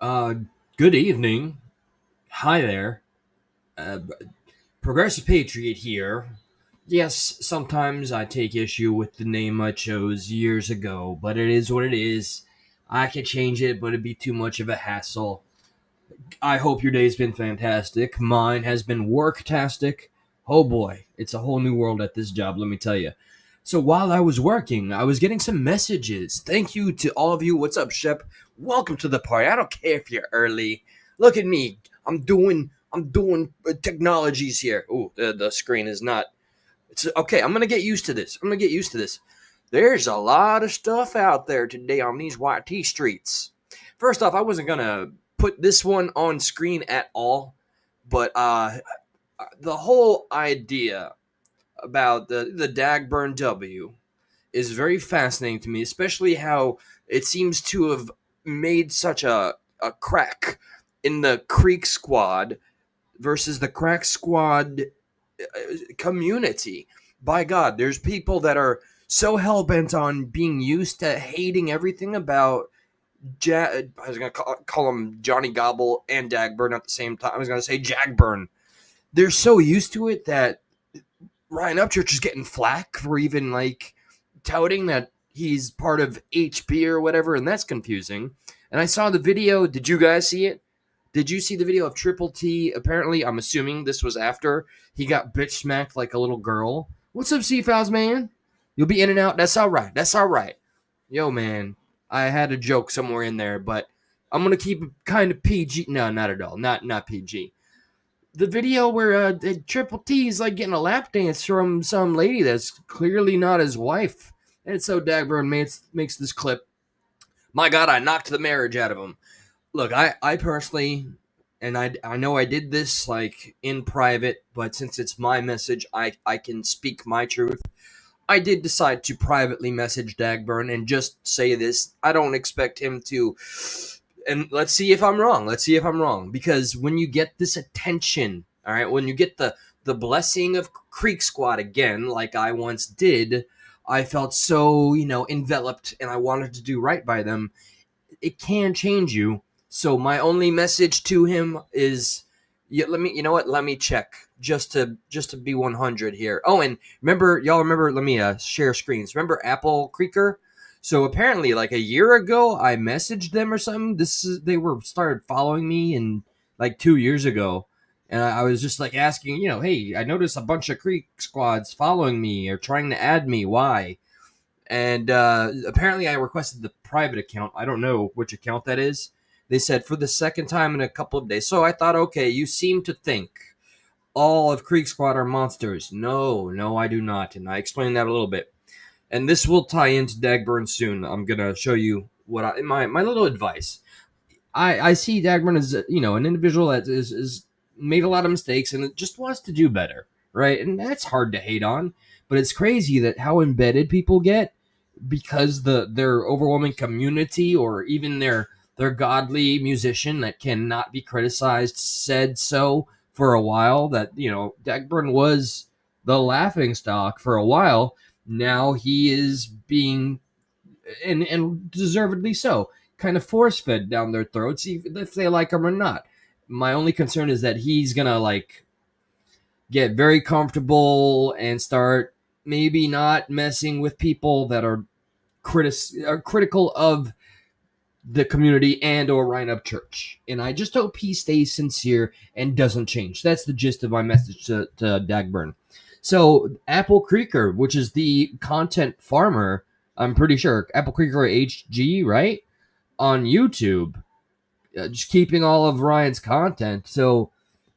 Uh, Good evening. Hi there. Uh, Progressive Patriot here. Yes, sometimes I take issue with the name I chose years ago, but it is what it is. I could change it, but it'd be too much of a hassle. I hope your day's been fantastic. Mine has been worktastic. Oh boy, it's a whole new world at this job, let me tell you. So while I was working, I was getting some messages. Thank you to all of you. What's up, Shep? Welcome to the party. I don't care if you're early. Look at me. I'm doing technologies here. Oh, the screen is not. It's okay. I'm gonna get used to this. I'm gonna get used to this. There's a lot of stuff out there today on these YT streets. First off, I wasn't gonna put this one on screen at all, but the whole idea about the Dagburn W is very fascinating to me, especially how it seems to have made such a crack in the Creek Squad versus the Crack Squad community. By God, there's people that are so hell bent on being used to hating everything about I was gonna call him Johnny Gobble and Dagburn at the same time. I was gonna say Jagburn. They're so used to it that Ryan Upchurch is getting flack for even like touting that he's part of HB or whatever, and that's confusing. And I saw the video. Did you guys see it? Did you see the video of Triple T? Apparently, I'm assuming this was after he got bitch smacked like a little girl. What's up, C-Files, man? You'll be in and out. That's all right. That's all right. Yo, man, I had a joke somewhere in there, but I'm gonna keep it kind of PG. No, not at all. Not PG. The video where Triple T is like getting a lap dance from some lady that's clearly not his wife, and so Dagburn makes this clip. My God, I knocked the marriage out of him. Look, I personally, and I know I did this like in private, but since it's my message, I can speak my truth. I did decide to privately message Dagburn and just say this. I don't expect him to, and let's see if I'm wrong. Let's see if I'm wrong. Because when you get this attention, all right, when you get the blessing of Creek Squad again, like I once did, I felt so, enveloped and I wanted to do right by them. It can change you. So my only message to him is, you know what? Let me check just to be 100 here. Oh, and y'all remember? Let me share screens. Remember Apple Creeker? So apparently, like a year ago, I messaged them or something. They were started following me in like 2 years ago, and I was just like asking, hey, I noticed a bunch of Creek squads following me or trying to add me. Why? And apparently, I requested the private account. I don't know which account that is. They said for the second time in a couple of days. So I thought, okay, you seem to think all of Creek Squad are monsters. No, I do not. And I explained that a little bit. And this will tie into Dagburn soon. I'm going to show you what my little advice. I see Dagburn as, an individual that is made a lot of mistakes and just wants to do better, right? And that's hard to hate on. But it's crazy that how embedded people get because their overwhelming community or even their godly musician that cannot be criticized said so for a while, that Dagburn was the laughing stock for a while. Now he is being, and deservedly so, kind of force fed down their throats, even if they like him or not. My only concern is that he's gonna like get very comfortable and start maybe not messing with people that are critical of the community and or Ryan Upchurch. And I just hope he stays sincere and doesn't change. That's the gist of my message to Dagburn. So Apple Creeker, which is the content farmer, I'm pretty sure, Apple Creeker HG, right? On YouTube, just keeping all of Ryan's content. So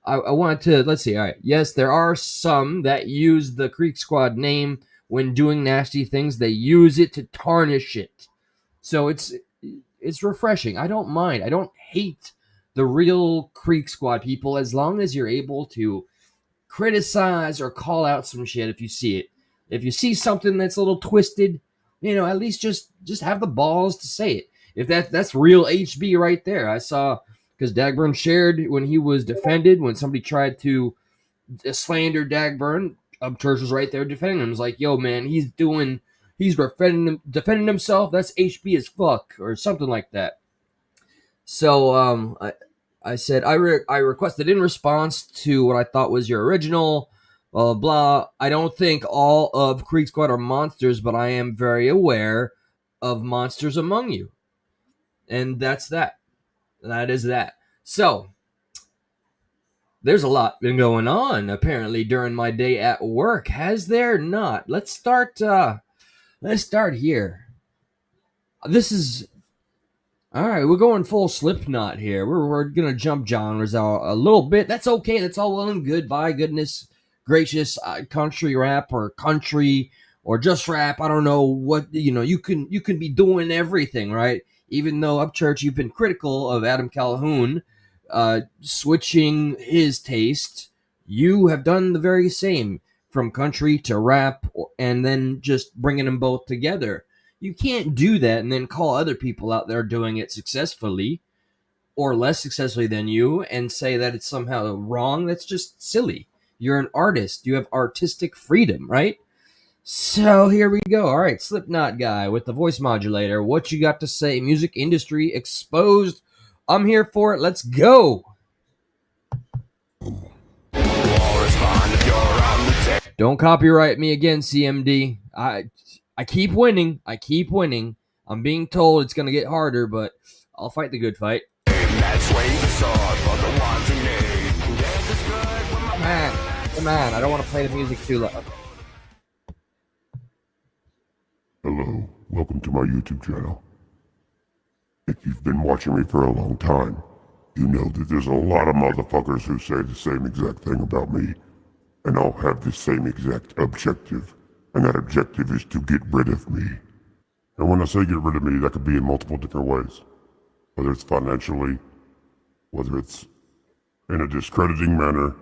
I wanted to, let's see, all right. Yes, there are some that use the Creek Squad name when doing nasty things. They use it to tarnish it. So it's refreshing. I don't mind. I don't hate the real Creek Squad people as long as you're able to criticize or call out some shit if you see it. If you see something that's a little twisted, at least just have the balls to say it. If that's real HB right there. I saw, because Dagburn shared when he was defended, when somebody tried to slander Dagburn, Upchurch was right there defending him. It was like, yo, man, he's defending himself. That's HB as fuck, or something like that. So I said I requested in response to what I thought was your original. Blah blah blah. I don't think all of Creek Squad are monsters, but I am very aware of monsters among you, and that's that. That is that. So there's a lot been going on apparently during my day at work. Has there not? Let's start. Let's start here. This is all right. We're going full Slipknot here. We're gonna jump genres out a little bit. That's okay. That's all well and good. By goodness gracious, country rap or country or just rap. I don't know what You can be doing everything, right? Even though Upchurch, you've been critical of Adam Calhoun switching his taste, you have done the very same from country to rap, and then just bringing them both together. You can't do that and then call other people out there doing it successfully or less successfully than you and say that it's somehow wrong. That's just silly. You're an artist. You have artistic freedom, right? So here we go. All right, Slipknot guy with the voice modulator. What you got to say? Music industry exposed. I'm here for it. Let's go. Don't copyright me again, CMD. I keep winning. I keep winning. I'm being told it's going to get harder, but I'll fight the good fight. Come on. I don't want to play the music too loud. Hello, welcome to my YouTube channel. If you've been watching me for a long time, you know that there's a lot of motherfuckers who say the same exact thing about me, and all have the same exact objective, and that objective is to get rid of me. And when I say get rid of me, that could be in multiple different ways. Whether it's financially, whether it's in a discrediting manner.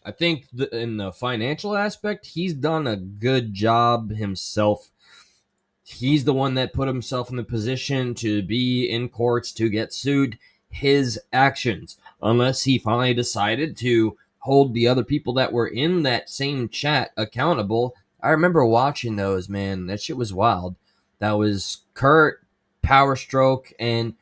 I think in the financial aspect, he's done a good job himself. He's the one that put himself in the position to be in courts to get sued. His actions, unless he finally decided to hold the other people that were in that same chat accountable. I remember watching those, man. That shit was wild. That was Kurt, Power Stroke, and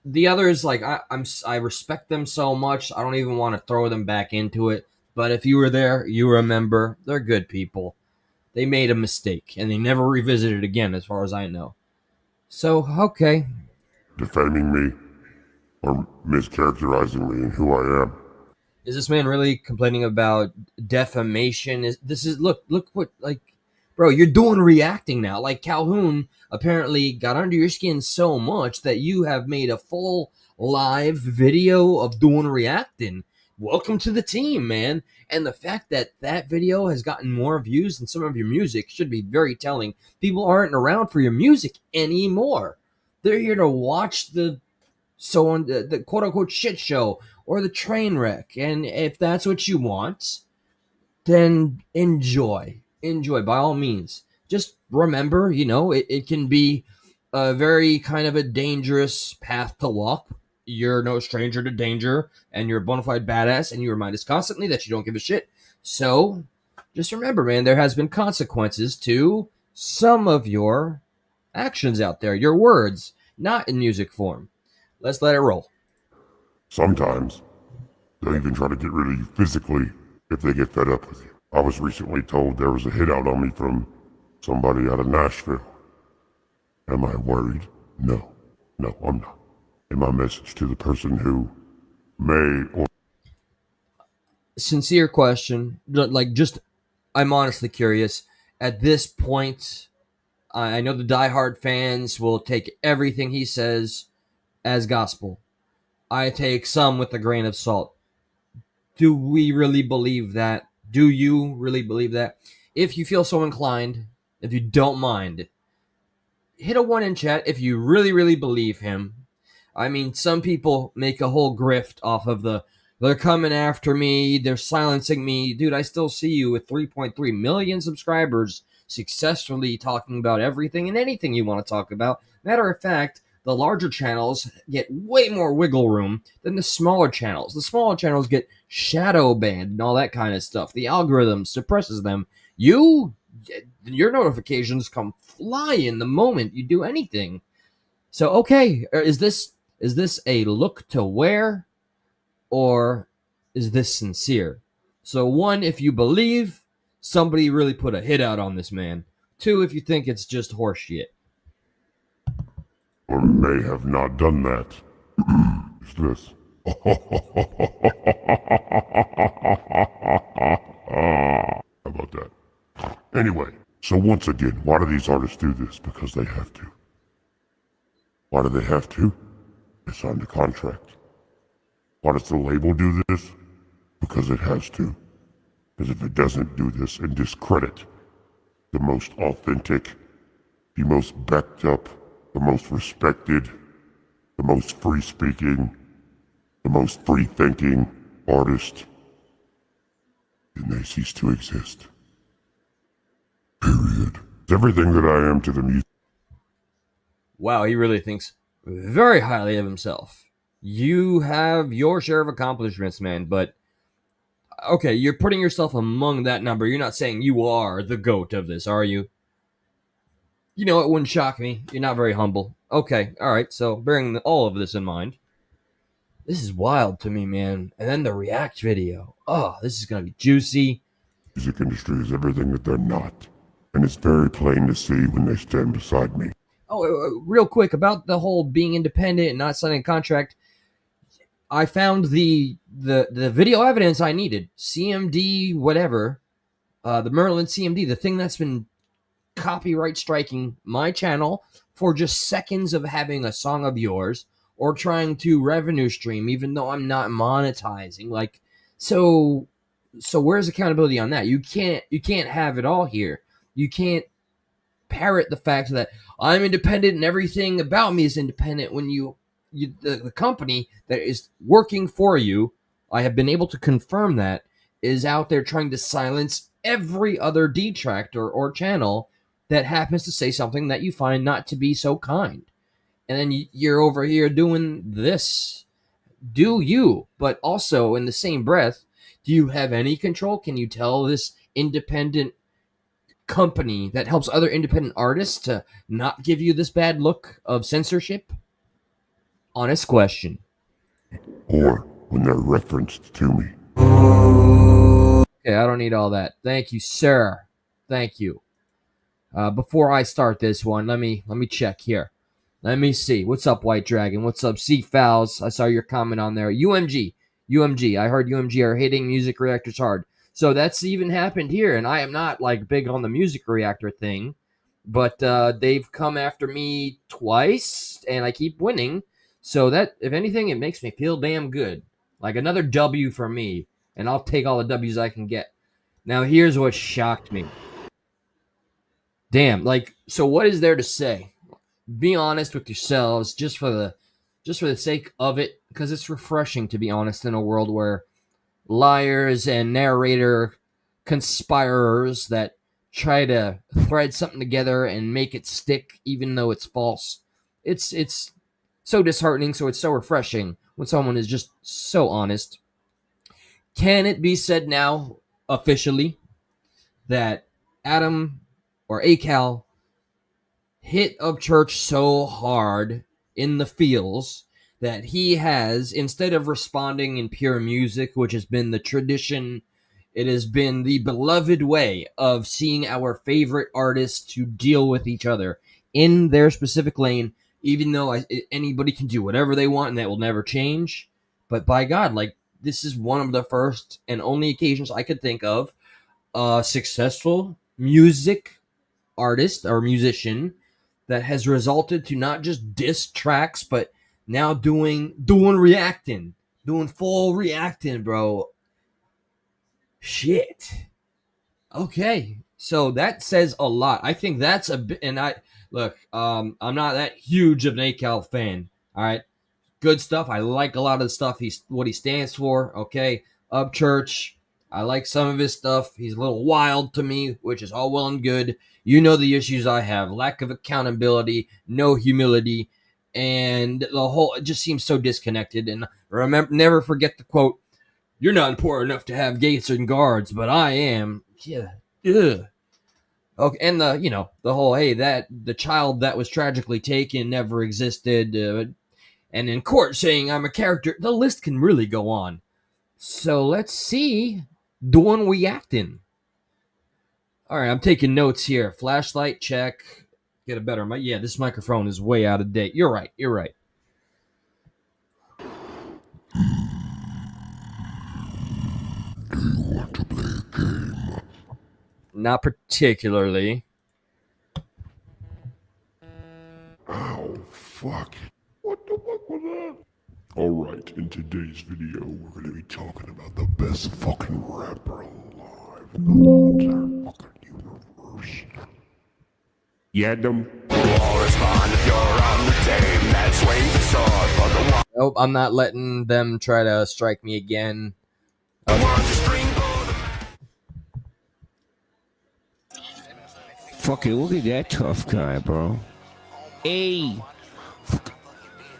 the others. Like I respect them so much. I don't even want to throw them back into it. But if you were there, you remember they're good people. They made a mistake, and they never revisited it again, as far as I know. So, okay. Defaming me, or mischaracterizing me and who I am. Is this man really complaining about defamation? Look what, like, bro, you're doing reacting now. Like, Calhoun apparently got under your skin so much that you have made a full live video of doing reacting. Welcome to the team, man. And the fact that that video has gotten more views than some of your music should be very telling. People aren't around for your music anymore. They're here to watch the quote-unquote shit show or the train wreck. And if that's what you want, then enjoy by all means. Just remember, it can be a very kind of a dangerous path to walk. You're no stranger to danger, and you're a bona fide badass, and you remind us constantly that you don't give a shit. So just remember, man, there has been consequences to some of your actions out there, your words, not in music form. Let's let it roll. Sometimes they'll even try to get rid of you physically if they get fed up with you. I was recently told there was a hit out on me from somebody out of Nashville. Am I worried? No, I'm not. And my message to the person who may or... Sincere question. I'm honestly curious. At this point, I know the diehard fans will take everything he says as gospel. I take some with a grain of salt. Do we really believe that? Do you really believe that? If you feel so inclined, if you don't mind, hit a 1 in chat if you really, really believe him. I mean, some people make a whole grift off of they're coming after me, they're silencing me. Dude, I still see you with 3.3 million subscribers successfully talking about everything and anything you want to talk about. Matter of fact, the larger channels get way more wiggle room than the smaller channels. The smaller channels get shadow banned and all that kind of stuff. The algorithm suppresses them. Your notifications come flying the moment you do anything. So okay, is this a look to wear, or is this sincere? So one, if you believe somebody really put a hit out on this man. Two, if you think it's just horseshit. Or may have not done that. Is this? How about that? Anyway, so once again, why do these artists do this? Because they have to. Why do they have to? They signed a contract. Why does the label do this? Because it has to. Because if it doesn't do this and discredit the most authentic, the most backed up, the most respected, the most free-speaking, the most free-thinking artist, then they cease to exist. Period. Everything that I am to the music. Wow, he really thinks very highly of himself. You have your share of accomplishments, man, but okay, you're putting yourself among that number. You're not saying you are the GOAT of this, are you? You know, it wouldn't shock me. You're not very humble. Okay, all right, so bearing all of this in mind, this is wild to me, man. And then the react video. Oh, this is going to be juicy. Music industry is everything that they're not. And it's very plain to see when they stand beside me. Oh, real quick about the whole being independent and not signing a contract. I found the video evidence I needed. CMD, whatever. The Merlin CMD, the thing that's been copyright striking my channel for just seconds of having a song of yours or trying to revenue stream, even though I'm not monetizing. Like, so where's accountability on that? You can't have it all here. You can't parrot the fact that I'm independent and everything about me is independent when the company that is working for you, I have been able to confirm that, is out there trying to silence every other detractor or channel that happens to say something that you find not to be so kind. And then you're over here doing this. Do you? But also in the same breath, do you have any control? Can you tell this independent company that helps other independent artists to not give you this bad look of censorship? Honest question. Or when they're referenced to me. Okay, I don't need all that. Thank you, sir. Thank you. Before I start this one, let me check here. Let me see. What's up, White Dragon? What's up, C Fouls? I saw your comment on there. UMG. I heard UMG are hitting music reactors hard. So that's even happened here, and I am not like big on the music reactor thing, but they've come after me twice, and I keep winning. So that, if anything, it makes me feel damn good. Like another W for me, and I'll take all the W's I can get. Now, here's what shocked me. Damn, like, so what is there to say? Be honest with yourselves, just for the sake of it, because it's refreshing to be honest in a world where liars and narrator conspirers that try to thread something together and make it stick even though it's false. It's so disheartening, so it's so refreshing when someone is just so honest. Can it be said now officially that Adam or ACAL hit Upchurch so hard in the feels that he has, instead of responding in pure music, which has been the tradition, it has been the beloved way of seeing our favorite artists to deal with each other in their specific lane, even though anybody can do whatever they want and that will never change. But by God, like, this is one of the first and only occasions I could think of a successful music artist or musician that has resulted to not just diss tracks, but now doing reacting, doing full reacting, bro. Shit. Okay, so that says a lot. I think that's a bit. And I look, I'm not that huge of an ACAL fan. All right, good stuff. I like a lot of the stuff what he stands for. Okay, Upchurch. I like some of his stuff. He's a little wild to me, which is all well and good. You know the issues I have: lack of accountability, no humility, and the whole. It just seems so disconnected. And never forget the quote: "You're not important enough to have gates and guards, but I am." Yeah. Ugh. Okay, and the whole, hey, that the child that was tragically taken never existed, and in court saying I'm a character. The list can really go on. So let's see. DOOIN REACTIN. All right, I'm taking notes here. Flashlight check. Get a better mic. Yeah, this microphone is way out of date. You're right. You're right. Do you want to play a game? Not particularly. Ow, fuck. What the fuck was that? Alright, in today's video, we're gonna be talking about the best fucking rapper alive in the whole entire fucking universe. Yeah, them. Nope, I'm not letting them try to strike me again. Fucking look at that tough guy, bro. Hey.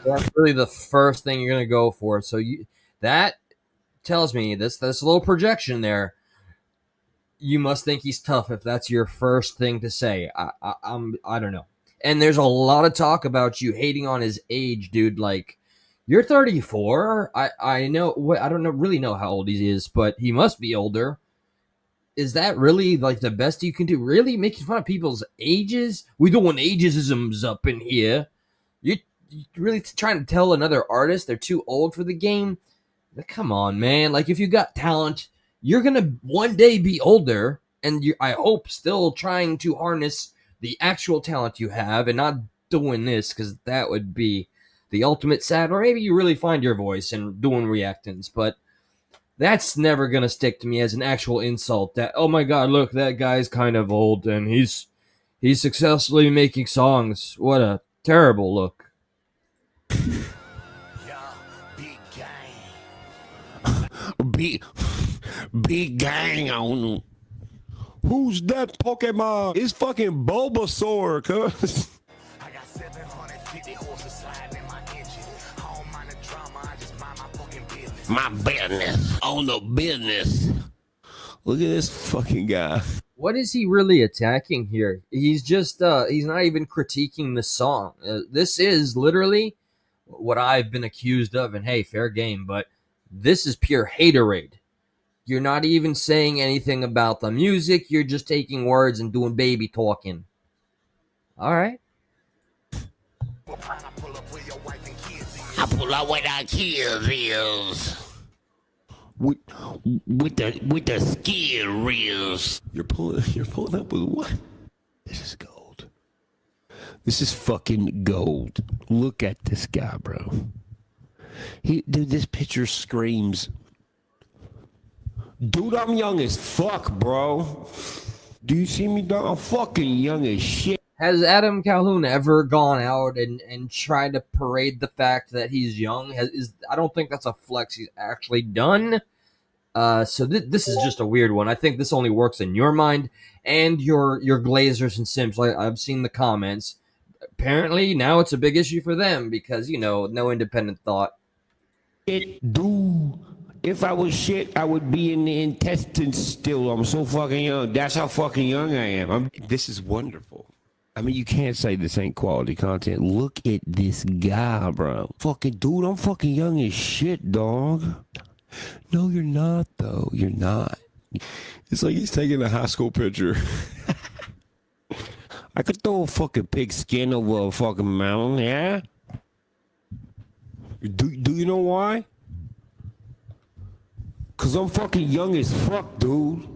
That's really the first thing you're gonna go for. So that tells me this little projection there. You must think he's tough if that's your first thing to say. I don't know. And there's a lot of talk about you hating on his age, dude. Like, you're 34. I know. I don't know really know how old he is, but he must be older. Is that really like the best you can do? Really making fun of people's ages? We don't want ageisms up in here. You really trying to tell another artist they're too old for the game? Come on, man. Like, if you got talent, you're gonna one day be older, and I hope still trying to harness the actual talent you have and not doing this, because that would be the ultimate sad. Or maybe you really find your voice and doing reactants, but that's never gonna stick to me as an actual insult. That, oh my god, look, that guy's kind of old and he's successfully making songs. What a terrible look. Big gang on him. Who's that Pokemon? It's fucking Bulbasaur, cuz. I got 750 horses sliding in my engine. I don't mind the drama, I just mind my fucking business. My business. On the business. Look at this fucking guy. What is he really attacking here? He's just he's not even critiquing the song. This is literally what I've been accused of, and hey, fair game, but this is pure haterade. You're not even saying anything about the music. You're just taking words and doing baby talking. All right. I pull out where our kids is. With the skid reels. You're pulling up with what? This is gold. This is fucking gold. Look at this guy, bro. Dude, this picture screams. Dude, I'm young as fuck, bro. Do you see me, dog? I'm fucking young as shit. Has Adam Calhoun ever gone out and tried to parade the fact that he's young? I don't think that's a flex he's actually done. So this is just a weird one. I think this only works in your mind and your Glazers and Simps. Like, I've seen the comments. Apparently now it's a big issue for them because, no independent thought. Dude, if I was shit, I would be in the intestines still. I'm so fucking young. That's how fucking young I am. This is wonderful. I mean, you can't say this ain't quality content. Look at this guy, bro. Fucking dude, I'm fucking young as shit, dog. No, you're not, though. You're not. It's like he's taking a high school picture. I could throw a fucking pig skin over a fucking mountain, yeah? Do you know why? Cause I'm fucking young as fuck, dude.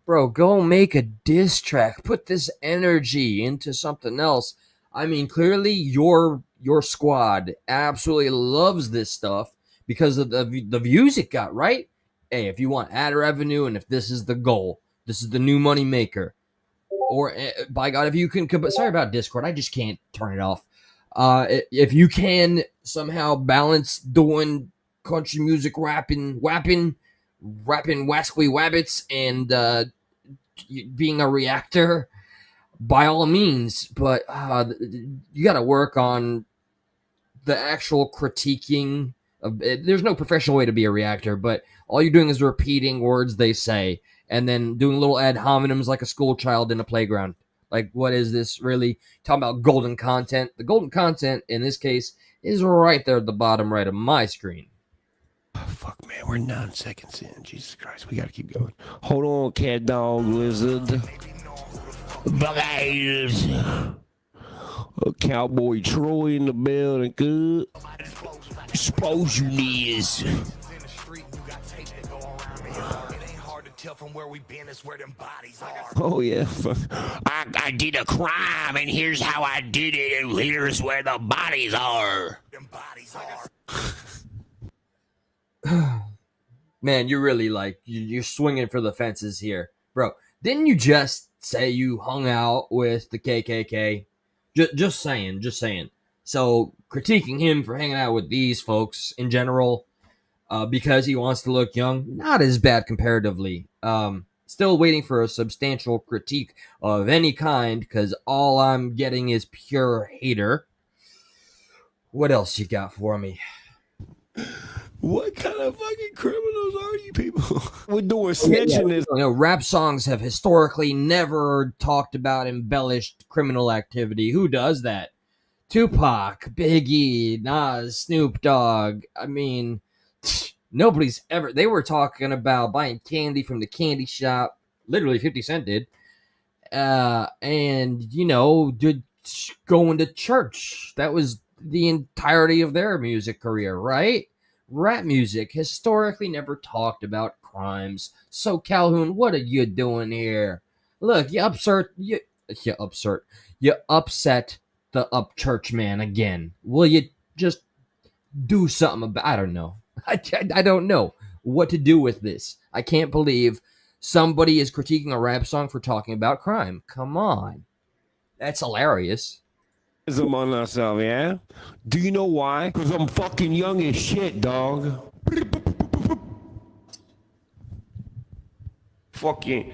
Bro, go make a diss track. Put this energy into something else. I mean, clearly your squad absolutely loves this stuff because of the views it got, right? Hey, if you want ad revenue and if this is the goal, this is the new money maker. Or, by God, if you can... Sorry about Discord. I just can't turn it off. If you can somehow balance doing country music, rapping wascally wabbits, and being a reactor, by all means, but you got to work on the actual critiquing of it. There's no professional way to be a reactor, but all you're doing is repeating words they say, and then doing little ad hominems like a school child in a playground. Like, what is this really? Talking about golden content. The golden content in this case is right there at the bottom right of my screen. Oh, fuck, man, we're 9 seconds in. Jesus Christ, we gotta keep going. Hold on, cat dog lizard. Blaze. Cowboy Troy in the building, good. Explosionist. Oh yeah, I did a crime and here's how I did it and here's where the bodies are. Man, you're really like, you're swinging for the fences here. Bro, didn't you just say you hung out with the KKK? Just saying. So, critiquing him for hanging out with these folks in general, because he wants to look young, not as bad comparatively. Still waiting for a substantial critique of any kind, because all I'm getting is pure hater. What else you got for me? What kind of fucking criminals are you people? We're doing snitching this. You know, rap songs have historically never talked about embellished criminal activity. Who does that? Tupac, Biggie, Nas, Snoop Dogg. I mean, nobody's ever. They were talking about buying candy from the candy shop. Literally, 50 Cent did. And, you know, going to church. That was the entirety of their music career, right? Rap music historically never talked about crimes. So Calhoun, what are you doing here? Look, you upset the Upchurch man again. Will you just do something about? I don't know. I don't know what to do with this. I can't believe somebody is critiquing a rap song for talking about crime. Come on, that's hilarious. On ourselves, yeah? Do you know why? Because I'm fucking young as shit, dog. Fucking.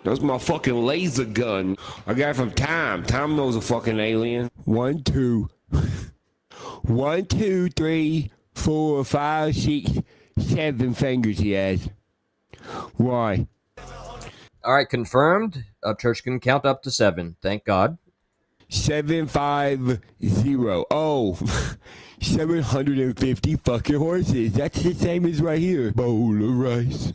That's my fucking laser gun. I got it from Tom. Tom knows a fucking alien. 1, 2. 1, 2, 3, 4, 5, 6, 7 fingers he has. Why? All right, confirmed. Upchurch can count up to 7. Thank God. 750. Oh, 750 fucking horses. That's the same as right here. Bowl of rice.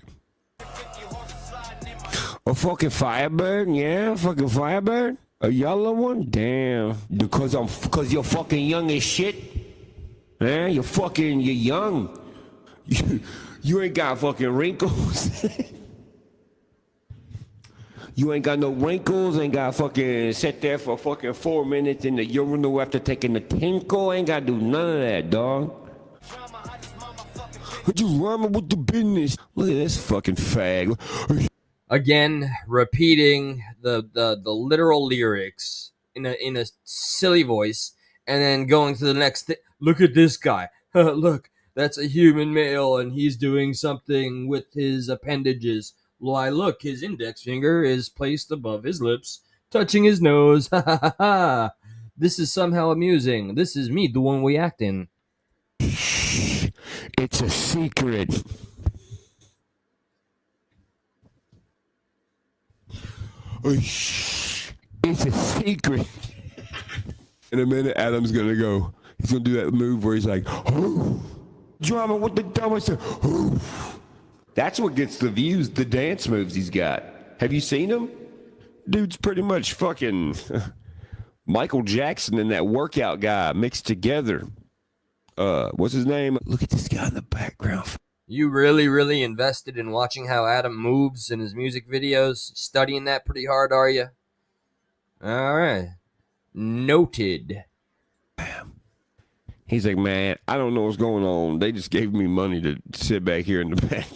A fucking Firebird, yeah, fucking Firebird. A yellow one, damn. Because you're fucking young as shit. Man, you're young. You ain't got fucking wrinkles. You ain't got no wrinkles, ain't got fucking sit there for fucking 4 minutes in the urinal after taking a tinkle. Ain't gotta do none of that, dog. You rhyming with the business. Look at this fucking fag. Again, repeating the literal lyrics in a silly voice, and then going to the next thing. Look at this guy. Look, that's a human male, and he's doing something with his appendages. Why, look, his index finger is placed above his lips, touching his nose. Ha ha ha ha. This is somehow amusing. This is me doing reacting. It's a secret. It's a secret. In a minute, Adam's gonna go. He's gonna do that move where he's like, oh, drama with the dumbest. Oh. That's what gets the views, the dance moves he's got. Have you seen him? Dude's pretty much fucking Michael Jackson and that workout guy mixed together. What's his name? Look at this guy in the background. You really invested in watching how Adam moves in his music videos? Studying that pretty hard, are you? All right. Noted. He's like, man, I don't know what's going on. They just gave me money to sit back here in the back.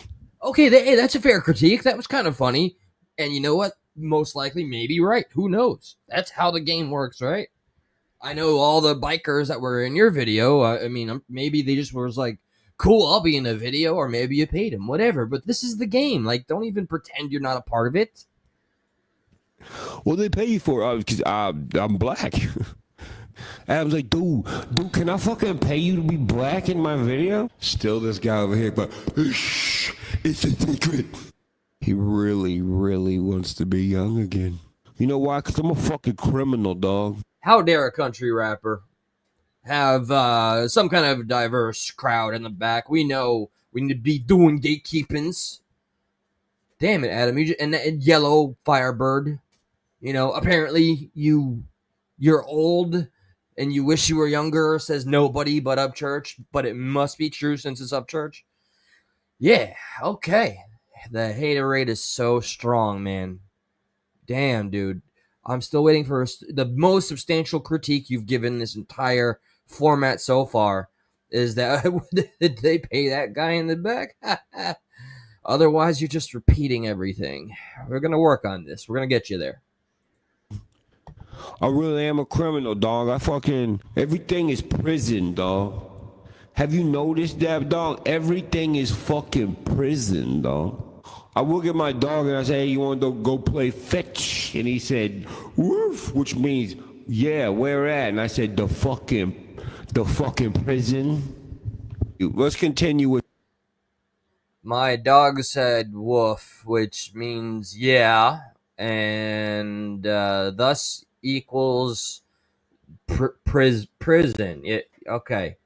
Okay, hey, that's a fair critique. That was kind of funny. And you know what? Most likely, maybe right. Who knows? That's how the game works, right? I know all the bikers that were in your video. I mean, maybe they just was like, cool, I'll be in a video, or maybe you paid him, whatever. But this is the game. Like, don't even pretend you're not a part of it. Well, they pay you for it because I'm black. Adam's like, dude, can I fucking pay you to be black in my video? Still this guy over here, but it's a secret. He really, really wants to be young again. You know why? Because I'm a fucking criminal, dog. How dare a country rapper have some kind of diverse crowd in the back? We know we need to be doing gatekeepings. Damn it, Adam. And Yellow Firebird. You know, apparently you're old and you wish you were younger, says nobody but Upchurch, but it must be true since it's Upchurch. Yeah, okay. The hater rate is so strong, man. Damn, dude. I'm still waiting for the most substantial critique you've given this entire format so far is that did they pay that guy in the back? Otherwise, you're just repeating everything. We're going to work on this. We're going to get you there. I really am a criminal, dog. Everything is prison, dog. Have you noticed that, dog? Everything is fucking prison, dog. I look at my dog and I say, hey, you want to go play fetch? And he said, woof, which means, yeah, where at? And I said, the fucking prison. Let's continue with. My dog said woof, which means yeah, and thus equals prison. Okay.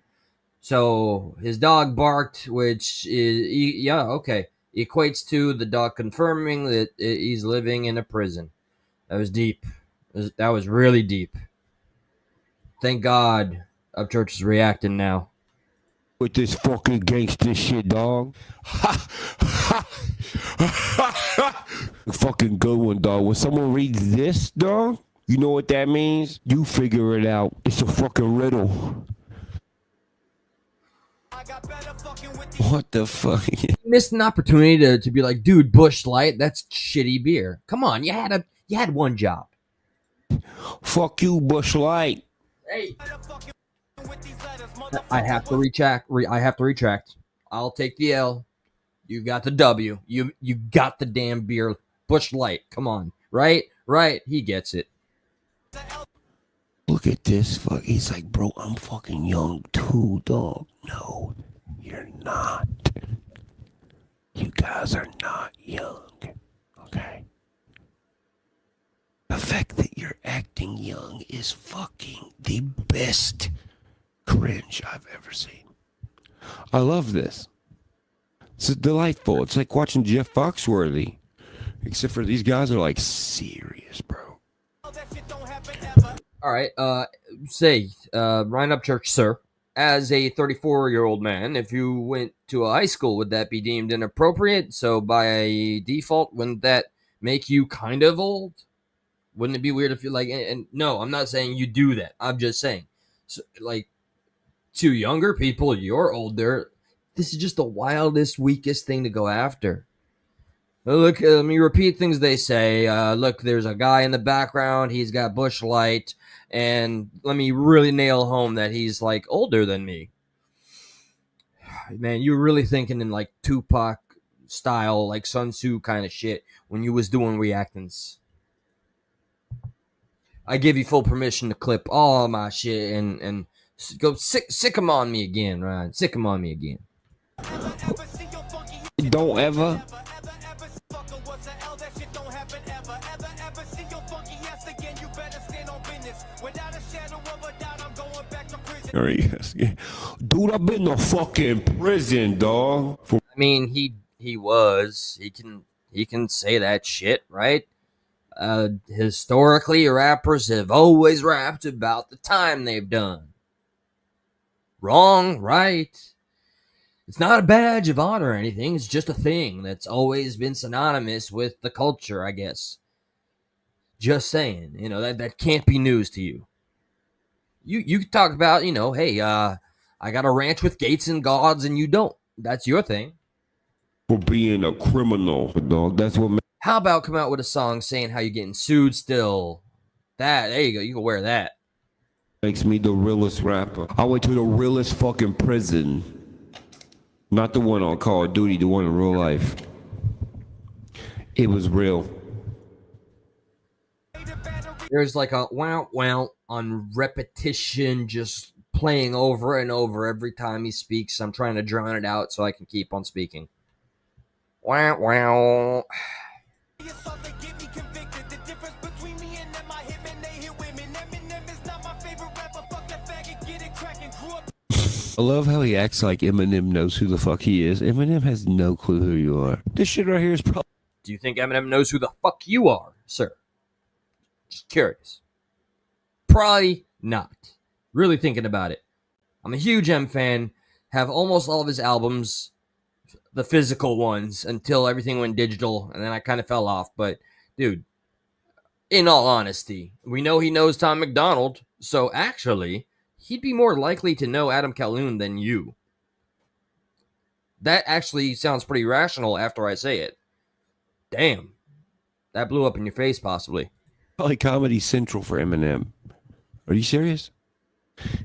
So his dog barked, which is, yeah, okay. Equates to the dog confirming that he's living in a prison. That was deep. That was really deep. Thank God Upchurch is reacting now. With this fucking gangster shit, dog. Fucking good one, dog. When someone reads this, dog, you know what that means? You figure it out. It's a fucking riddle. What the fuck? You missed an opportunity to be like, dude, Busch Light, that's shitty beer. Come on, you had one job. Fuck you, Busch Light. Hey, I have to retract. I'll take the L. You got the W. You got the damn beer, Busch Light. Come on, right? He gets it. Look at this fuck. He's like, bro, I'm fucking young too, dog. No, you're not. You guys are not young. Okay. The fact that you're acting young is fucking the best cringe I've ever seen. I love this. It's delightful. It's like watching Jeff Foxworthy. Except for these guys are like serious, bro. All right. Ryan Upchurch, sir. As a 34-year-old man, if you went to a high school, would that be deemed inappropriate? So by default, wouldn't that make you kind of old? Wouldn't it be weird if you're like, and no, I'm not saying you do that. I'm just saying, so, like, to younger people, you're older. This is just the wildest, weakest thing to go after. Look, let me repeat things they say. Look, there's a guy in the background. He's got Busch Light. And let me really nail home that he's, like, older than me. Man, you were really thinking in, like, Tupac style, like Sun Tzu kind of shit when you was doing reactants. I give you full permission to clip all my shit and go sick him on me again, Ryan. Sick him on me again. Don't ever. Dude, I've been to fucking prison, dog. I mean, he was. He can say that shit, right? Historically, rappers have always rapped about the time they've done. Wrong, right? It's not a badge of honor or anything. It's just a thing that's always been synonymous with the culture, I guess. Just saying, you know, that can't be news to you. You talk about, you know, hey, I got a ranch with gates and gods, and you don't. That's your thing. For being a criminal, dog. That's what. How about come out with a song saying how you're getting sued still? There you go. You can wear that. Makes me the realest rapper. I went to the realest fucking prison. Not the one on Call of Duty, the one in real life. It was real. There's like a wow on repetition, just playing over and over every time he speaks. I'm trying to drown it out so I can keep on speaking. Wow, wow. I love how he acts like Eminem knows who the fuck he is. Eminem has no clue who you are. This shit right here is probably... Do you think Eminem knows who the fuck you are, sir? Just curious. Probably not. Really thinking about it. I'm a huge M fan. Have almost all of his albums, the physical ones, until everything went digital, and then I kind of fell off. But, dude, in all honesty, we know he knows Tom McDonald, so actually, he'd be more likely to know Adam Calhoun than you. That actually sounds pretty rational after I say it. Damn. That blew up in your face, possibly. Probably Comedy Central for Eminem. Are you serious?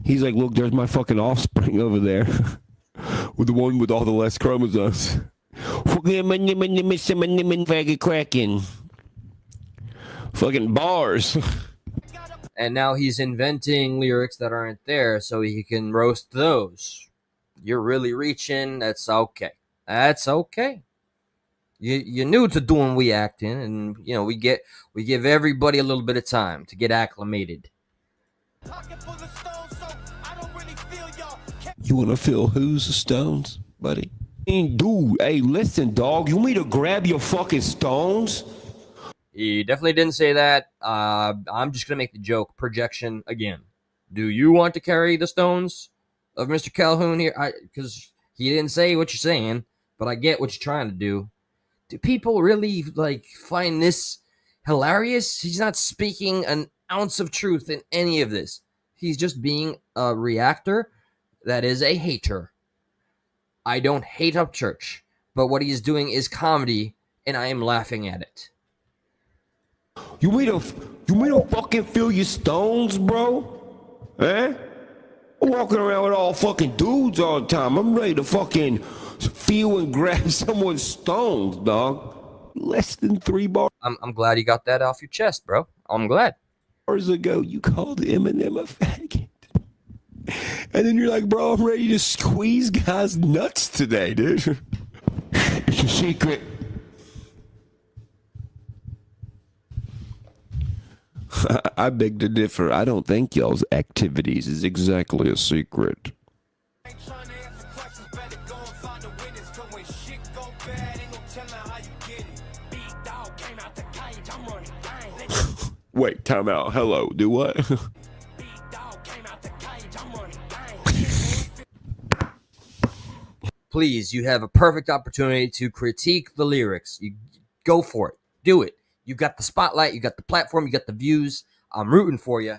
He's like, look, there's my fucking offspring over there. With the one with all the less chromosomes. Cracking. Fucking bars. And now he's inventing lyrics that aren't there so he can roast those. You're really reaching. That's okay. That's okay. You're new to doing reacting, and you know we give everybody a little bit of time to get acclimated. You wanna feel who's the stones, buddy? Dude, hey, listen, dog. You want me to grab your fucking stones? He definitely didn't say that. I'm just gonna make the joke projection again. Do you want to carry the stones of Mr. Calhoun here? Because he didn't say what you're saying, but I get what you're trying to do. Do people really like find this hilarious? He's not speaking an ounce of truth in any of this. He's just being a reactor that is a hater. I don't hate up church, but what he is doing is comedy, and I am laughing at it. You mean to fucking feel your stones, bro? Eh? I'm walking around with all fucking dudes all the time. I'm ready to fucking feel and grab someone's stones, dog. Less than 3 bars I'm glad you got that off your chest, bro. I'm glad. ago, you called Eminem a faggot. And then you're like, bro, I'm ready to squeeze guys' nuts today, dude. It's a secret. I beg to differ. I don't think y'all's activities is exactly a secret. Wait, time out. Hello, do what? Please, you have a perfect opportunity to critique the lyrics. You go for it. Do it. You got the spotlight, you got the platform, you got the views. I'm rooting for you.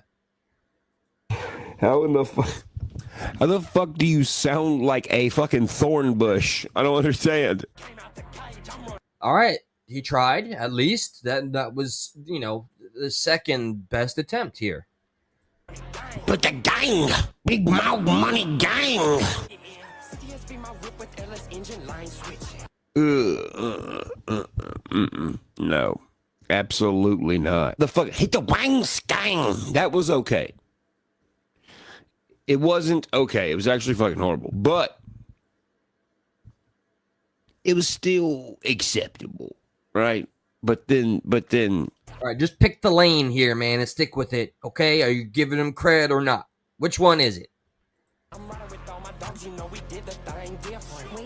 How the fuck do you sound like a fucking thorn bush? I don't understand. All right, he tried at least. That was, you know, the second best attempt here. But the gang, big mouth money gang. No, absolutely not. The fuck hit the wang gang. That was okay. It wasn't okay. It was actually fucking horrible, but it was still acceptable, right? But then. All right, just pick the lane here, man, and stick with it, okay? Are you giving him credit or not? Which one is it?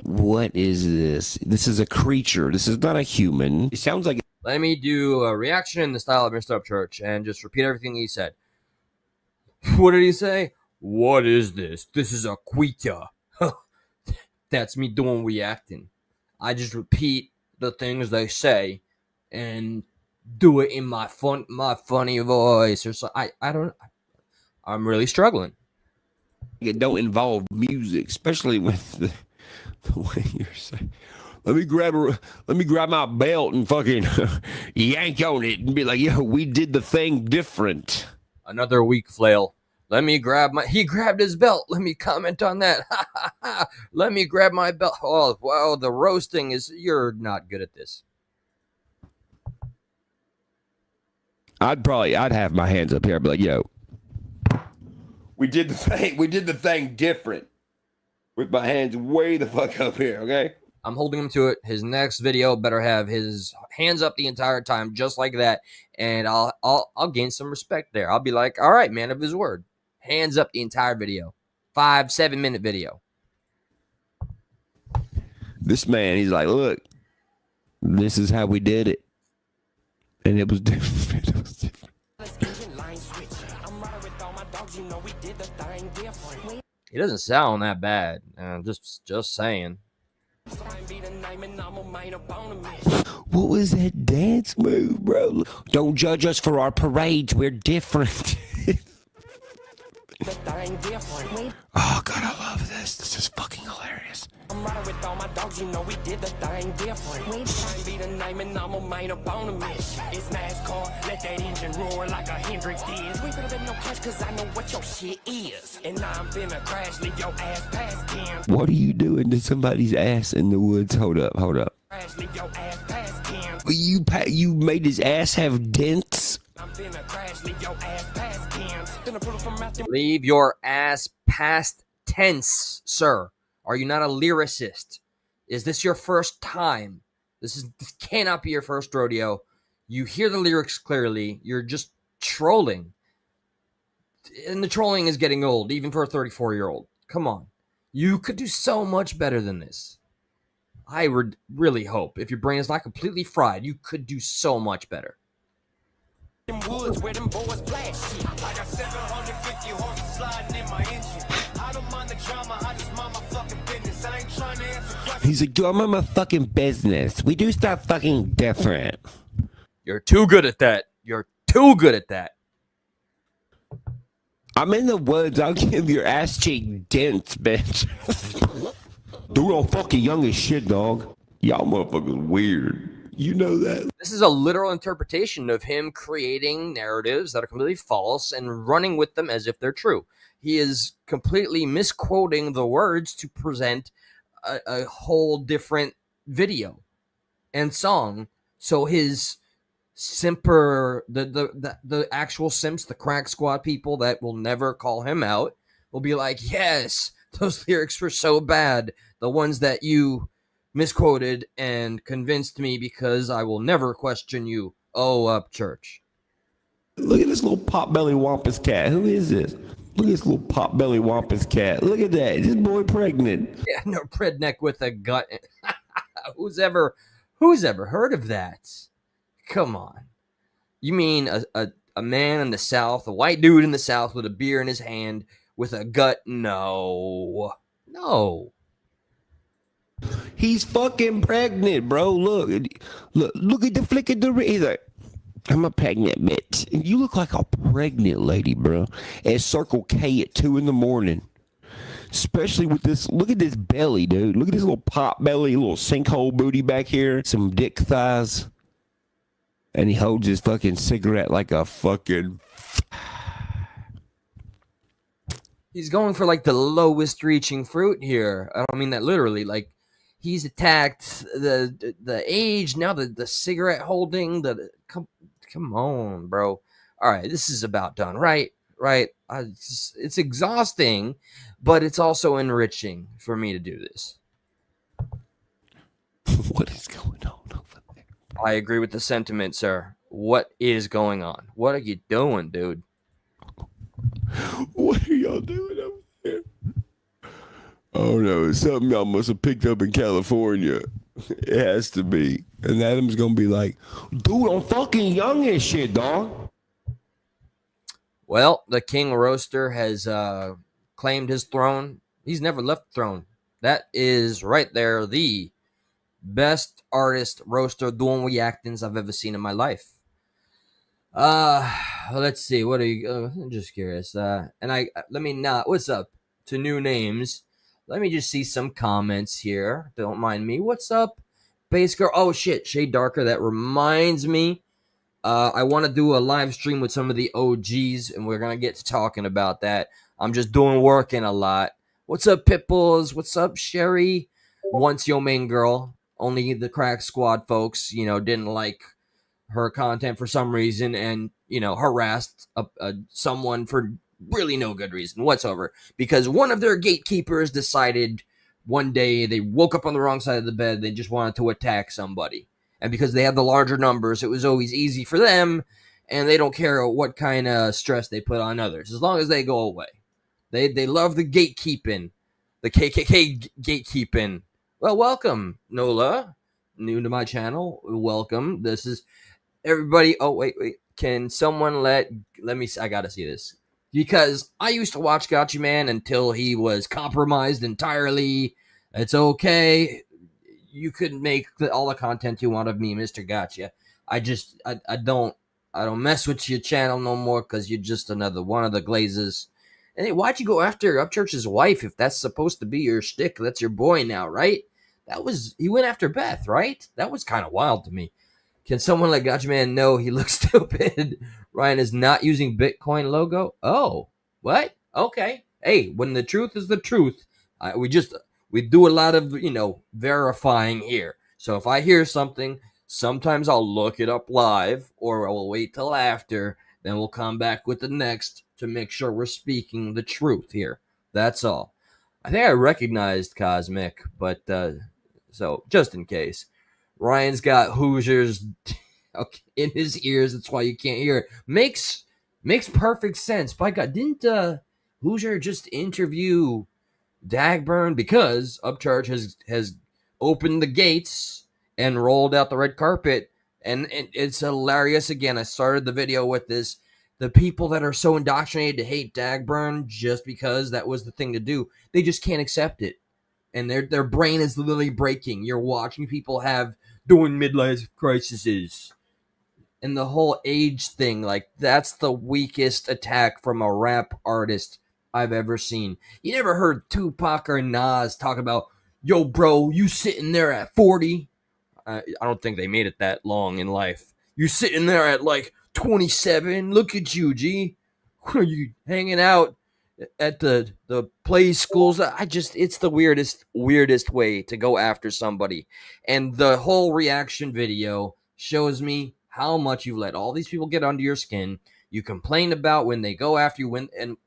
What is this? This is a creature. This is not a human. It sounds like... Let me do a reaction in the style of Mr. Upchurch and just repeat everything he said. What did he say? What is this? This is a quita. That's me doing reacting. I just repeat the things they say and do it in my funny voice or so. I'm really struggling. It don't involve music, especially with the way you're saying. Let me grab my belt and fucking yank on it and be like, yo, we did the thing different. Another weak flail. He grabbed his belt. Let me comment on that. Let me grab my belt. Oh, wow, the roasting you're not good at this. I'd have my hands up here. I'd be like, yo, we did the thing different. With my hands way the fuck up here, okay? I'm holding him to it. His next video better have his hands up the entire time, just like that, and I'll gain some respect there. I'll be like, all right, man of his word, hands up the entire video, 5-7 minute video. This man, he's like, look, this is how we did it, and it was different. It was different. He doesn't sound that bad. Just saying. What was that dance move, bro? Don't judge us for our parades. We're different. Oh, God, I love this. This is fucking hilarious. I'm riding with all my dogs, you know we did the thing different. Try and be the name and I'm a main up on a mission. It's NASCAR, let that engine roar like a Hendrix did. We finna bet no cash cause I know what your shit is. And now I'm finna crash, leave your ass past 10. What are you doing to somebody's ass in the woods? Hold up, hold up. Crash, leave your ass past 10. You made his ass have dents? I'm finna crash, leave your ass past 10. Leave your ass past tense, sir. Are you not a lyricist? Is this your first time? This cannot be your first rodeo. You hear the lyrics clearly. You're just trolling. And the trolling is getting old, even for a 34-year-old. Come on. You could do so much better than this. I would really hope, if your brain is not completely fried, you could do so much better. Woods where them boys flash. I got 750 horses sliding in my engine. I don't mind the drama, I just mind my fucking business. I ain't trying to answer questions. He's like, I'm on my fucking business. We do stuff fucking different. You're too good at that. You're too good at that. I'm in the woods. I'll give your ass cheek dents, bitch. Dude, I'm fucking young as shit, dog. Y'all motherfuckers weird. You know that. This is a literal interpretation of him creating narratives that are completely false and running with them as if they're true. He is completely misquoting the words to present a whole different video and song. So his simper, the actual simps, the crack squad people that will never call him out, will be like, yes, those lyrics were so bad. The ones that you misquoted and convinced me because I will never question you. Oh, up church. Look at this little potbelly wampus cat. Who is this? Look at this little potbelly wampus cat. Look at that. This boy pregnant. Yeah, no redneck with a gut. Who's ever heard of that? Come on. You mean a man in the South, a white dude in the South with a beer in his hand with a gut? No. He's fucking pregnant, bro. Look at the flick of the wrist. He's like, I'm a pregnant bitch. You look like a pregnant lady, bro. At Circle K at 2 a.m. Especially with this. Look at this belly, dude. Look at this little pot belly, little sinkhole booty back here. Some dick thighs. And he holds his fucking cigarette like a fucking... He's going for like the lowest reaching fruit here. I don't mean that literally. Like, he's attacked the age, now the cigarette holding, come on, bro. All right, this is about done, right? It's exhausting, but it's also enriching for me to do this. What is going on over there? I agree with the sentiment, sir. What is going on? What are you doing, dude? What are y'all doing over there? Oh no, it's something y'all must have picked up in California. It has to be. And Adam's gonna be like, dude, I'm fucking young as shit, dog. Well, the King Roaster has claimed his throne. He's never left the throne. That is right there the best artist roaster doing reactings I've ever seen in my life. Let's see. What are you? I'm just curious. What's up to new names? Let me just see some comments here. Don't mind me. What's up, Base Girl? Oh shit, Shade Darker. That reminds me. I want to do a live stream with some of the OGs, and we're gonna get to talking about that. I'm just working a lot. What's up, Pitbulls? What's up, Sherry? Once Yo Main Girl. Only the Crack Squad folks, didn't like her content for some reason, and harassed someone for really no good reason whatsoever, because one of their gatekeepers decided one day they woke up on the wrong side of the bed. They just wanted to attack somebody. And because they had the larger numbers, it was always easy for them. And they don't care what kind of stress they put on others, as long as they go away. They love the gatekeeping, the KKK gatekeeping. Well, welcome, Nola. New to my channel. Welcome. This is everybody. Oh, wait. Can someone let me see? I gotta see this. Because I used to watch Gotcha Man until he was compromised entirely. It's okay. You could make all the content you want of me, Mr. Gotcha. I don't mess with your channel no more because you're just another one of the glazes. And hey, why'd you go after Upchurch's wife if that's supposed to be your shtick? That's your boy now, right? He went after Beth, right? That was kind of wild to me. Can someone let Gotcha Man know he looks stupid? Ryan is not using Bitcoin logo. Oh, what? Okay. Hey, when the truth is the truth, we do a lot of verifying here. So if I hear something, sometimes I'll look it up live, or I'll wait till after. Then we'll come back with the next to make sure we're speaking the truth here. That's all. I think I recognized Cosmic, but so just in case. Ryan's got Hoosiers in his ears. That's why you can't hear it. Makes perfect sense. By God, didn't Hoosier just interview Dagburn? Because Upcharge has opened the gates and rolled out the red carpet. And it's hilarious. Again, I started the video with this. The people that are so indoctrinated to hate Dagburn just because that was the thing to do, they just can't accept it. And their brain is literally breaking. You're watching people doing midlife crises. And the whole age thing, like, that's the weakest attack from a rap artist I've ever seen. You never heard Tupac or Nas talk about, yo, bro, you sitting there at 40. I don't think they made it that long in life. You sitting there at like 27. Look at you, G. Are you hanging out at the play schools? It's the weirdest way to go after somebody. And the whole reaction video shows me how much you've let all these people get under your skin. You complain about when they go after you, and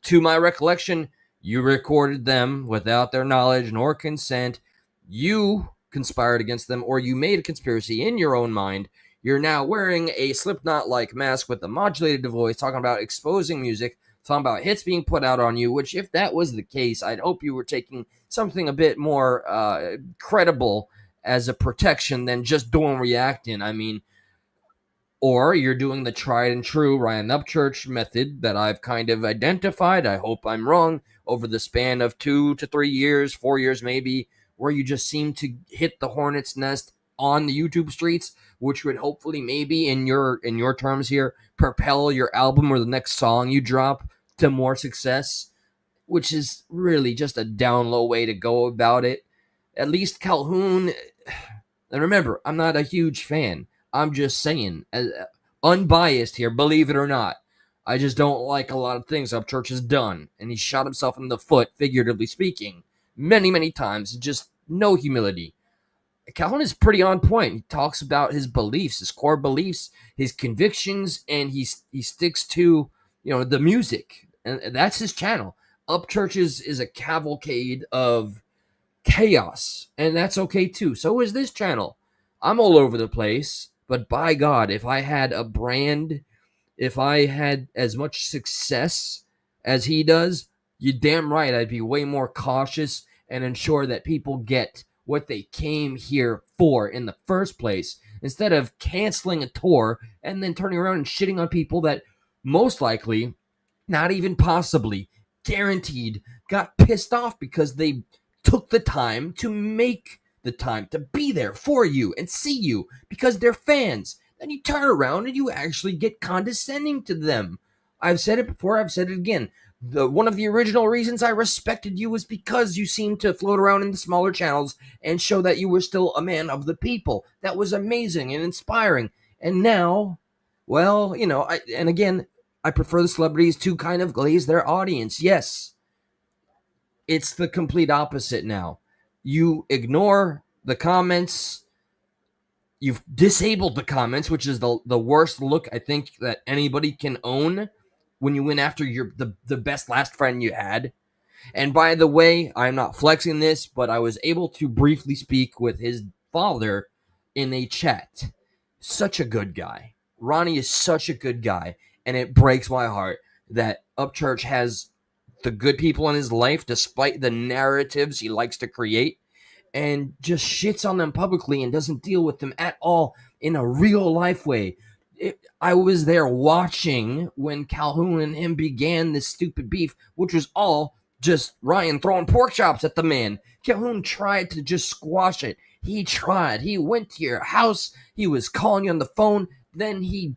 to my recollection, you recorded them without their knowledge nor consent. You conspired against them, or you made a conspiracy in your own mind. You're now wearing a Slipknot-like mask with a modulated voice, talking about exposing music, talking about hits being put out on you, which if that was the case, I'd hope you were taking something a bit more credible as a protection than just DOOIN REACTIN. I mean, or you're doing the tried and true Ryan Upchurch method that I've kind of identified. I hope I'm wrong. Over the span of 2 to 3 years, 4 years maybe, where you just seem to hit the hornet's nest on the YouTube streets, which would hopefully maybe in your terms here propel your album or the next song you drop to more success, which is really just a down low way to go about it. At least Calhoun, and remember, I'm not a huge fan. I'm just saying, unbiased here, believe it or not. I just don't like a lot of things Upchurch has done, and he shot himself in the foot, figuratively speaking, many, many times. Just no humility. Calhoun is pretty on point. He talks about his beliefs, his core beliefs, his convictions, and he sticks to the music, and that's his channel. Upchurch is a cavalcade of chaos, and that's okay too. So is this channel. I'm all over the place, but by God, if I had a brand, if I had as much success as he does, you're damn right I'd be way more cautious and ensure that people get what they came here for in the first place, instead of canceling a tour and then turning around and shitting on people that most likely, not even possibly, guaranteed, got pissed off because they took the time to make the time to be there for you and see you because they're fans. Then you turn around and you actually get condescending to them. I've said it before, I've said it again. One of the original reasons I respected you was because you seemed to float around in the smaller channels and show that you were still a man of the people. That was amazing and inspiring. And now, well, and again, I prefer the celebrities to kind of glaze their audience. Yes, it's the complete opposite now. You ignore the comments. You've disabled the comments, which is the worst look I think that anybody can own when you went after the best last friend you had. And by the way, I'm not flexing this, but I was able to briefly speak with his father in a chat. Such a good guy. Ronnie is such a good guy, and it breaks my heart that Upchurch has the good people in his life despite the narratives he likes to create, and just shits on them publicly and doesn't deal with them at all in a real life way. I was there watching when Calhoun and him began this stupid beef, which was all just Ryan throwing pork chops at the man. Calhoun tried to just squash it. He tried. He went to your house. He was calling you on the phone. Then he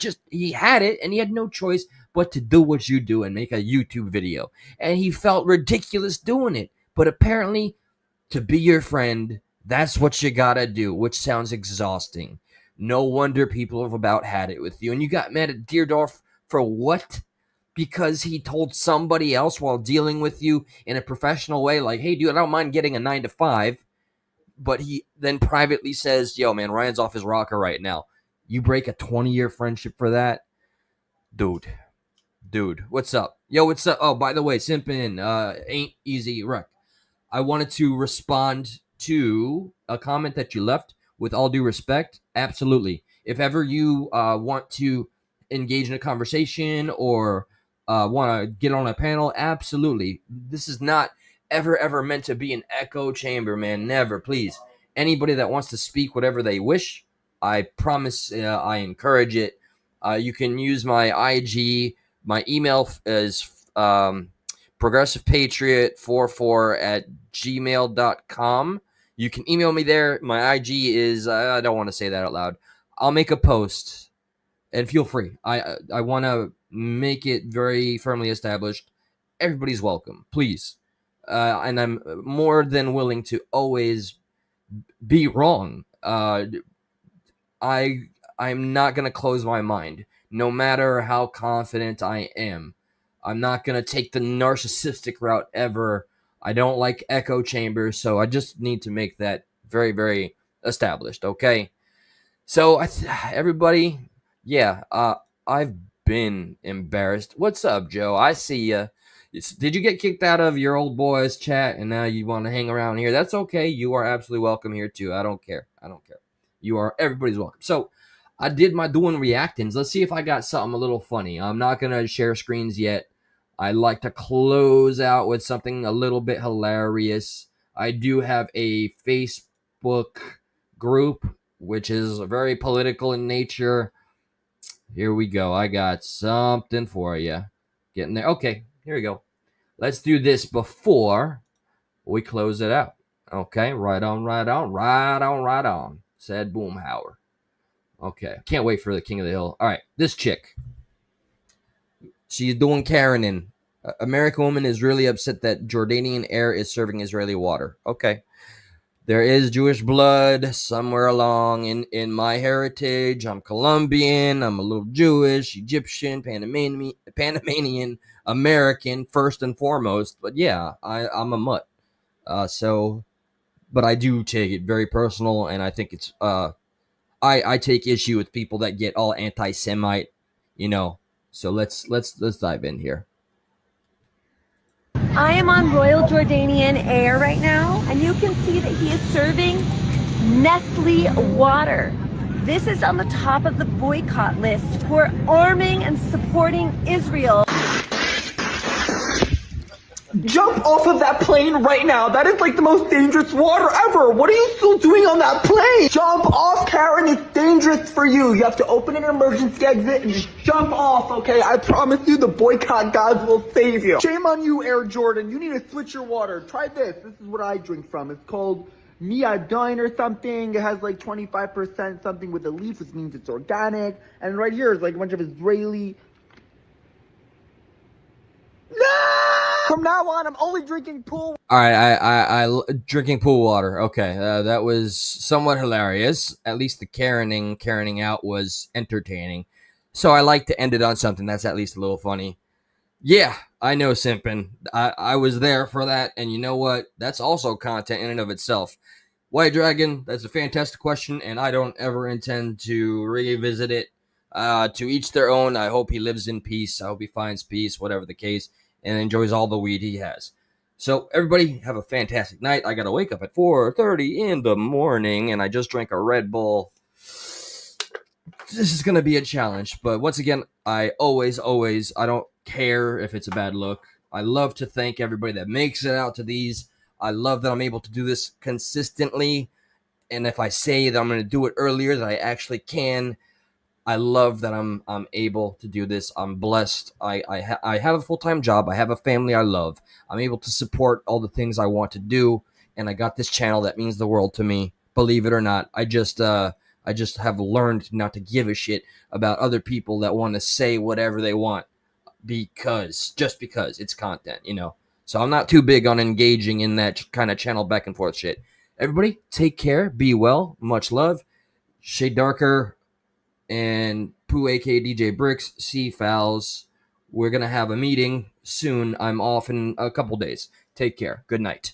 had it, and he had no choice but to do what you do and make a YouTube video. And he felt ridiculous doing it. But apparently, to be your friend, that's what you gotta do, which sounds exhausting. No wonder people have about had it with you. And you got mad at Deerdorf for what? Because he told somebody else while dealing with you in a professional way, like, hey, dude, I don't mind getting a 9 to 5. But he then privately says, yo, man, Ryan's off his rocker right now. You break a 20-year friendship for that? Dude, what's up? Yo, what's up? Oh, by the way, simping ain't easy wreck. I wanted to respond to a comment that you left. With all due respect, absolutely. If ever you want to engage in a conversation or want to get on a panel, absolutely. This is not ever meant to be an echo chamber, man. Never, please. Anybody that wants to speak whatever they wish, I promise I encourage it. You can use my IG. My email is progressivepatriot44@gmail.com. You can email me there. My IG is, I don't want to say that out loud. I'll make a post, and feel free. I want to make it very firmly established. Everybody's welcome, please. And I'm more than willing to always be wrong. I'm not going to close my mind, no matter how confident I am. I'm not going to take the narcissistic route ever. I don't like echo chambers, so I just need to make that very, very established, okay? So, everybody, yeah, I've been embarrassed. What's up, Joe? I see ya. Did you get kicked out of your old boys chat and now you want to hang around here? That's okay. You are absolutely welcome here, too. I don't care. Everybody's welcome. So, I did my doing reactings. Let's see if I got something a little funny. I'm not going to share screens yet. I like to close out with something a little bit hilarious. I do have a Facebook group, which is very political in nature. Here we go. I got something for you. Getting there. Okay, here we go. Let's do this before we close it out. Okay, right on, said Boomhauer. Okay, can't wait for the King of the Hill. All right, this chick. She's doing Karenin. American woman is really upset that Jordanian air is serving Israeli water. Okay. There is Jewish blood somewhere along in my heritage. I'm Colombian. I'm a little Jewish, Egyptian, Panamanian, American, first and foremost. But yeah, I'm a mutt. But I do take it very personal, and I think it's I take issue with people that get all anti-Semite, So let's dive in here. I am on Royal Jordanian Air right now, and you can see that he is serving Nestle water. This is on the top of the boycott list for arming and supporting Israel. Jump off of that plane right now. That is like the most dangerous water ever. What are you still doing on that plane? Jump off, Karen. It's dangerous for you. You have to open an emergency exit and just jump off, okay? I promise you the boycott gods will save you. Shame on you, Air Jordan. You need to switch your water. Try this. This is what I drink from. It's called DOOIN or something. It has like 25% something with a leaf, which means it's organic. And right here is like a bunch of Israeli... No! From now on, I'm only drinking pool. All right, I drinking pool water. Okay, that was somewhat hilarious. At least the caroning out was entertaining. So I like to end it on something that's at least a little funny. Yeah, I know simping. I was there for that, and you know what? That's also content in and of itself. White Dragon, that's a fantastic question, and I don't ever intend to revisit it. To each their own. I hope he lives in peace. I hope he finds peace, whatever the case, and enjoys all the weed he has. So everybody have a fantastic night. I gotta wake up at 4:30 in the morning, and I just drank a Red Bull. This is gonna be a challenge, but once again, I don't care if it's a bad look. I love to thank everybody that makes it out to these. I love that I'm able to do this consistently, and if I say that I'm going to do it earlier, that I actually can. I love that I'm able to do this. I'm blessed. I have a full-time job. I have a family I love. I'm able to support all the things I want to do, and I got this channel that means the world to me. Believe it or not, I just have learned not to give a shit about other people that want to say whatever they want just because it's content, you know. So I'm not too big on engaging in that kind of channel back and forth shit. Everybody, take care, be well, much love. Shade Darker and Pooh, aka DJ Bricks, C Fouls. We're gonna have a meeting soon. I'm off in a couple days. Take care. Good night.